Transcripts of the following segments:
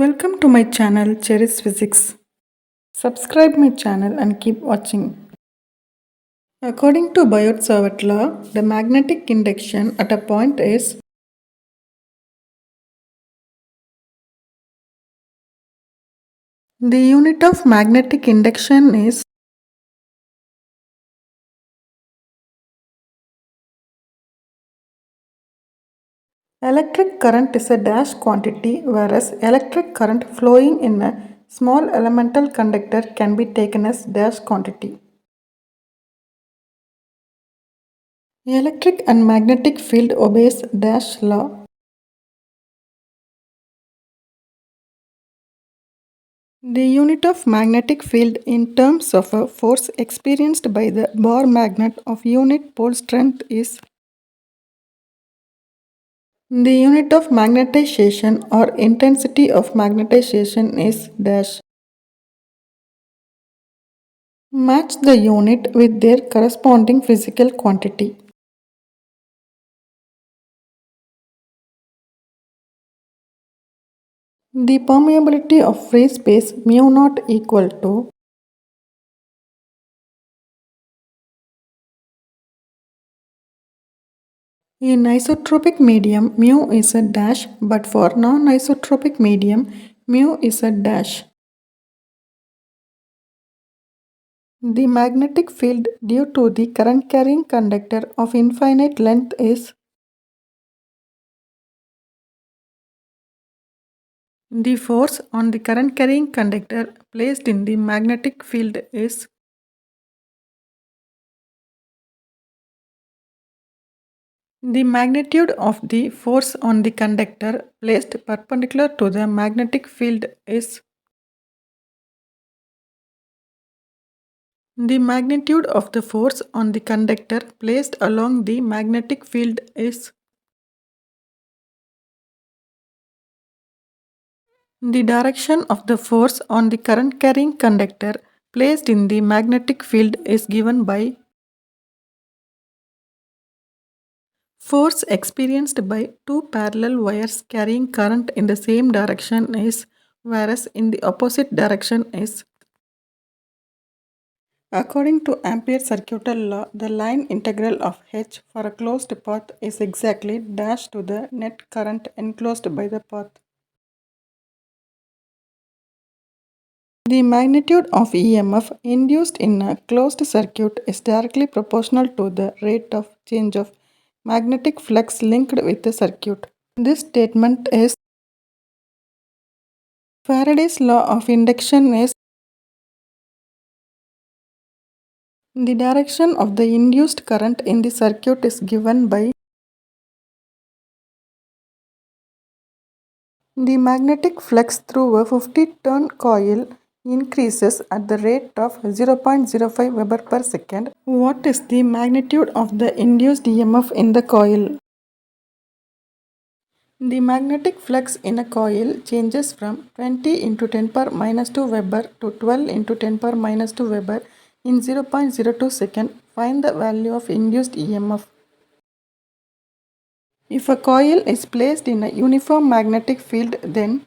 Welcome to my channel Cherish Physics. Subscribe my channel and keep watching. According to Biot-Savart law, the magnetic induction at a point is the unit of magnetic induction is electric current is a dash quantity, whereas electric current flowing in a small elemental conductor can be taken as dash quantity. Electric and magnetic field obeys dash law. The unit of magnetic field in terms of a force experienced by the bar magnet of unit pole strength is the unit of magnetization or intensity of magnetization is dash. Match the unit with their corresponding physical quantity. The permeability of free space mu naught equal to in isotropic medium mu is a dash, but for non-isotropic medium mu is a dash. The magnetic field due to the current carrying conductor of infinite length is the force on the current carrying conductor placed in the magnetic field is the magnitude of the force on the conductor placed perpendicular to the magnetic field is the magnitude of the force on the conductor placed along the magnetic field is the direction of the force on the current carrying conductor placed in the magnetic field is given by force experienced by two parallel wires carrying current in the same direction is, whereas in the opposite direction is. According to Ampere circuital law, the line integral of H for a closed path is exactly dash to the net current enclosed by the path. The magnitude of EMF induced in a closed circuit is directly proportional to the rate of change of magnetic flux linked with the circuit. This statement is Faraday's law of induction is the direction of the induced current in the circuit is given by the magnetic flux through a 50-turn coil increases at the rate of 0.05 Weber per second. What is the magnitude of the induced EMF in the coil? The magnetic flux in a coil changes from 20 into 10 power minus 2 Weber to 12 into 10 power minus 2 Weber in 0.02 second. Find the value of induced EMF. If a coil is placed in a uniform magnetic field, then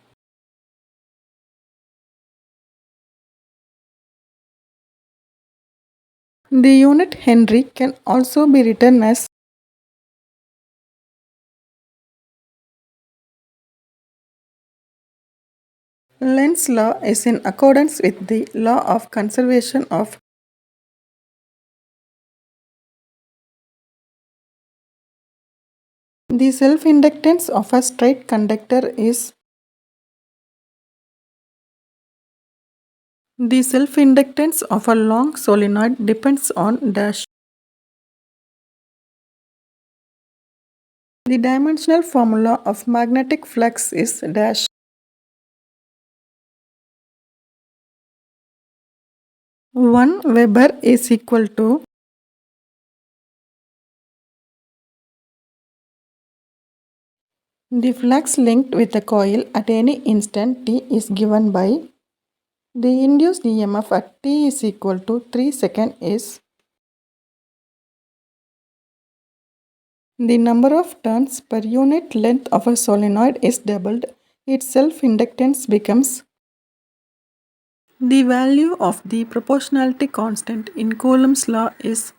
the unit Henry can also be written as Lenz's law is in accordance with the law of conservation of the self-inductance of a straight conductor is the self-inductance of a long solenoid depends on dash. The dimensional formula of magnetic flux is dash. 1 Weber is equal to the flux linked with the coil at any instant t is given by the induced EMF at t is equal to 3 seconds is the number of turns per unit length of a solenoid is doubled. its self-inductance becomes the value of the proportionality constant in Coulomb's law is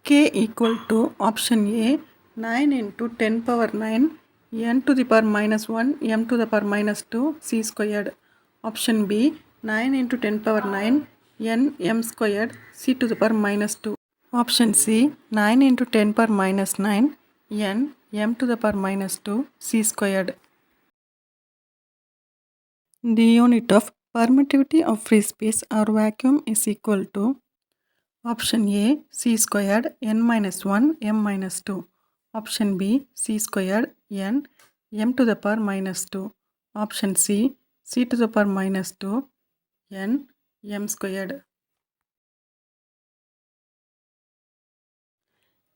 K equal to option A 9 into 10 power 9 n to the power minus 1 m to the power minus 2 c squared. Option B 9 into 10 power 9 n m squared c to the power minus 2. Option C 9 into 10 power minus 9 n m to the power minus 2 c squared. The unit of permittivity of free space or vacuum is equal to option A c squared n minus 1 m minus 2. Option B c squared n m to the power minus 2. Option C c to the power minus 2 n m squared.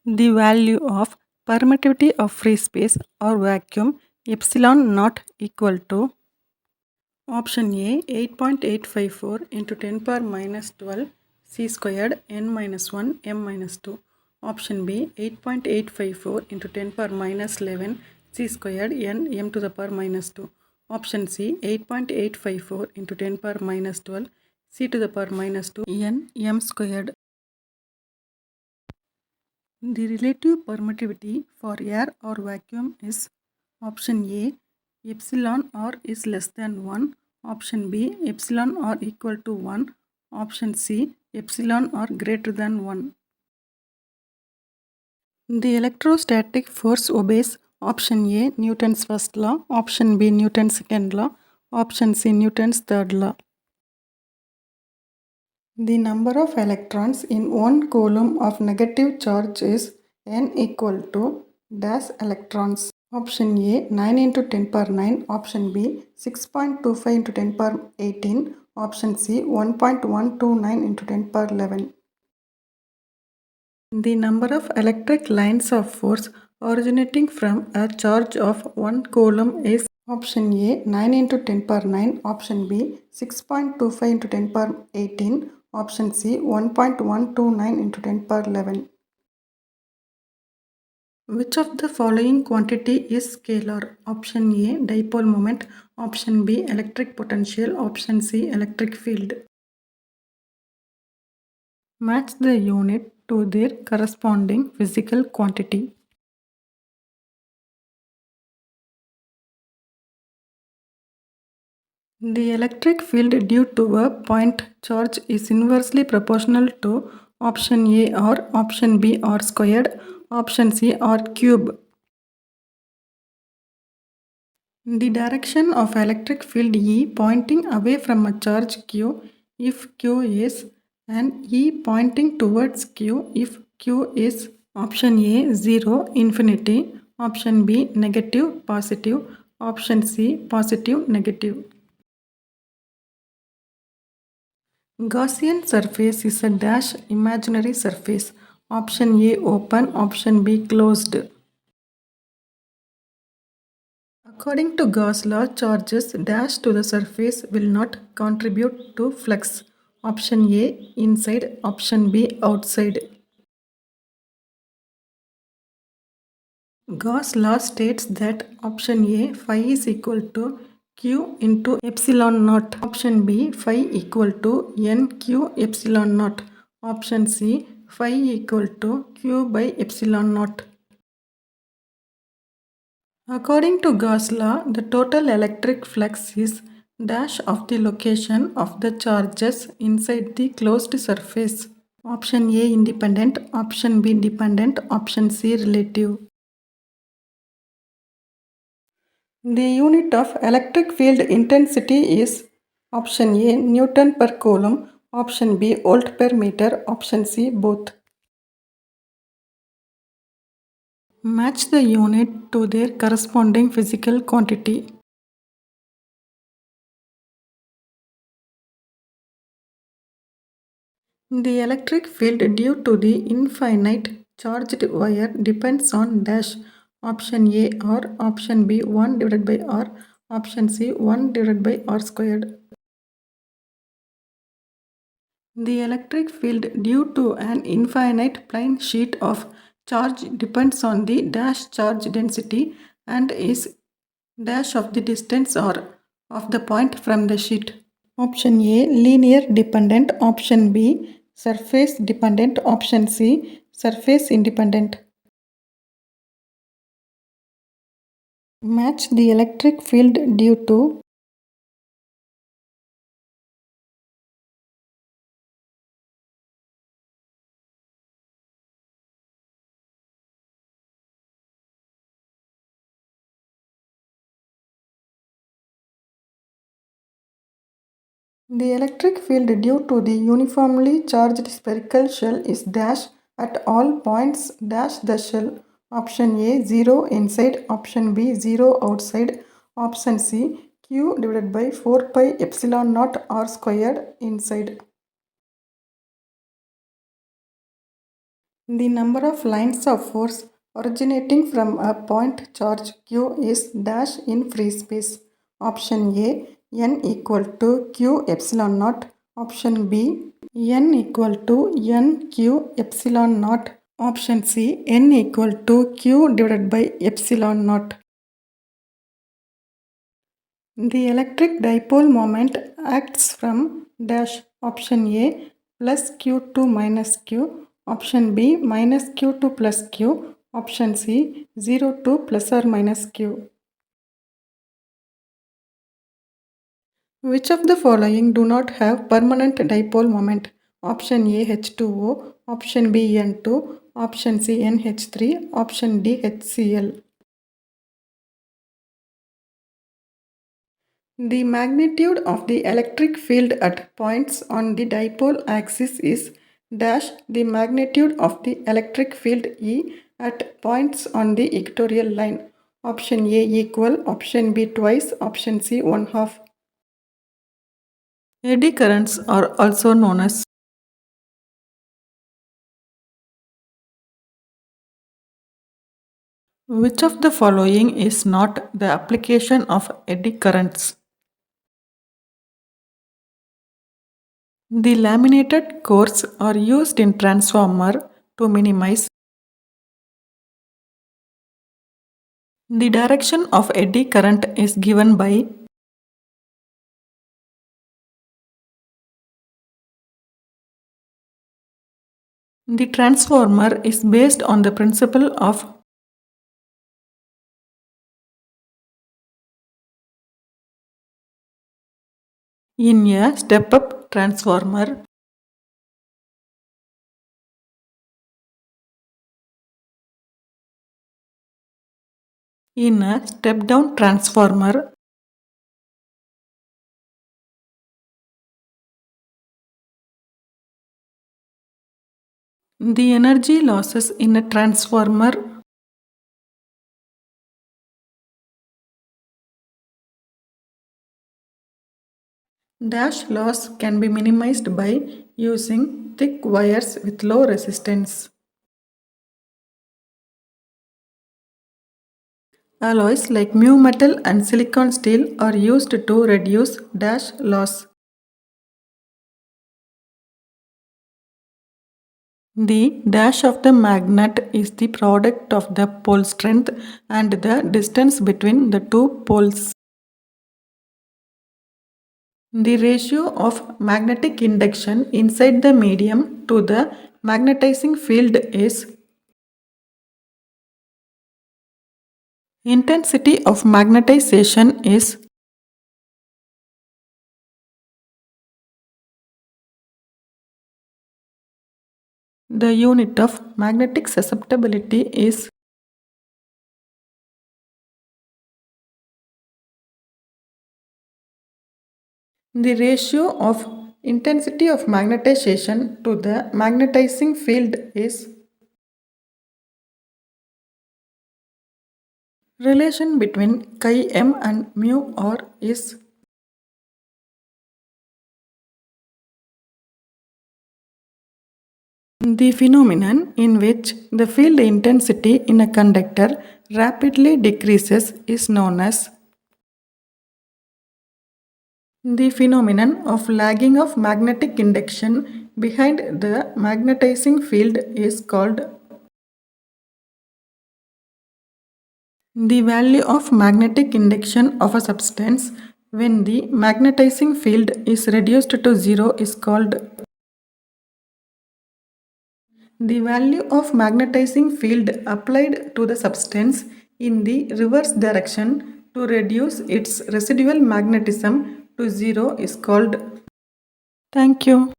The value of permittivity of free space or vacuum epsilon naught equal to option A 8.854 into 10 power minus 12 c squared n minus 1 m minus 2. Option B 8.854 into 10 power minus 11 c squared n m to the power minus 2. Option C 8.854 into 10 power minus 12 c to the power minus 2 n m squared. The relative permittivity for air or vacuum is option A epsilon r is less than 1, option B epsilon r equal to 1, option C epsilon r greater than 1. The electrostatic force obeys option A Newton's first law, option B Newton's second law, option C Newton's third law. The number of electrons in 1 coulomb of negative charge is n equal to dash electrons. Option A 9 into 10 power 9, option B 6.25 into 10 power 18, option C 1.129 into 10 power 11. The number of electric lines of force originating from a charge of 1 coulomb is option A 9 into 10 power 9, option B 6.25 into 10 power 18, option C 1.129 into 10 power 11. Which of the following quantity is scalar? Option A dipole moment, option B electric potential, option C electric field. Match the unit to their corresponding physical quantity. The electric field due to a point charge is inversely proportional to option A or option B r squared, option C r cube. The direction of electric field E pointing away from a charge Q if Q is and E pointing towards Q if Q is option A 0 infinity, option B negative positive, option C positive negative. Gaussian surface is a dash imaginary surface. Option A open, option B closed. According to Gauss law, charges dashed to the surface will not contribute to flux. Option A inside, option B outside. Gauss law states that option A phi is equal to Q into epsilon naught. Option B phi equal to NQ epsilon naught. Option C phi equal to Q by epsilon naught. According to Gauss law, the total electric flux is dash of the location of the charges inside the closed surface. Option A independent, option B dependent, option C relative. The unit of electric field intensity is option A Newton per coulomb, option B volt per meter, option C both. Match the unit to their corresponding physical quantity. The electric field due to the infinite charged wire depends on dash. Option A R, option B 1 divided by R, option C 1 divided by R squared. The electric field due to an infinite plane sheet of charge depends on the dash charge density and is dash of the distance or of the point from the sheet. Option A linear dependent, option B surface dependent, option C surface independent. Match the electric field due to the electric field due to the uniformly charged spherical shell is dash at all points dash the shell. Option A 0 inside, option B 0 outside, option C q divided by 4 pi epsilon naught r squared inside. The number of lines of force originating from a point charge q is dash in free space. Option A n equal to q epsilon naught. Option B n equal to n q epsilon naught. Option C n equal to q divided by epsilon naught. The electric dipole moment acts from dash. Option A plus q2 minus q. Option B minus q2 plus q. Option C 0 to plus or minus q. Which of the following do not have permanent dipole moment? Option A H2O, option B N2, option C NH3, option D HCl. The magnitude of the electric field at points on the dipole axis is dash the magnitude of the electric field E at points on the equatorial line. Option A equal, option B twice, option C 1/2. Eddy currents are also known as which of the following is not the application of eddy currents? The laminated cores are used in transformer to minimize the direction of eddy current is given by the transformer is based on the principle of in a step-up transformer. In a step-down transformer, the energy losses in a transformer dash loss can be minimized by using thick wires with low resistance. Alloys like mu metal and silicon steel are used to reduce dash loss. The dash of the magnet is the product of the pole strength and the distance between the two poles. The ratio of magnetic induction inside the medium to the magnetizing field is intensity of magnetization is the unit of magnetic susceptibility is the ratio of intensity of magnetization to the magnetizing field is relation between chi m and mu r is the phenomenon in which the field intensity in a conductor rapidly decreases is known as the phenomenon of lagging of magnetic induction behind the magnetizing field is called The value of magnetic induction of a substance when the magnetizing field is reduced to zero is called. The value of magnetizing field applied to the substance in the reverse direction to reduce its residual magnetism to zero is called. Thank you.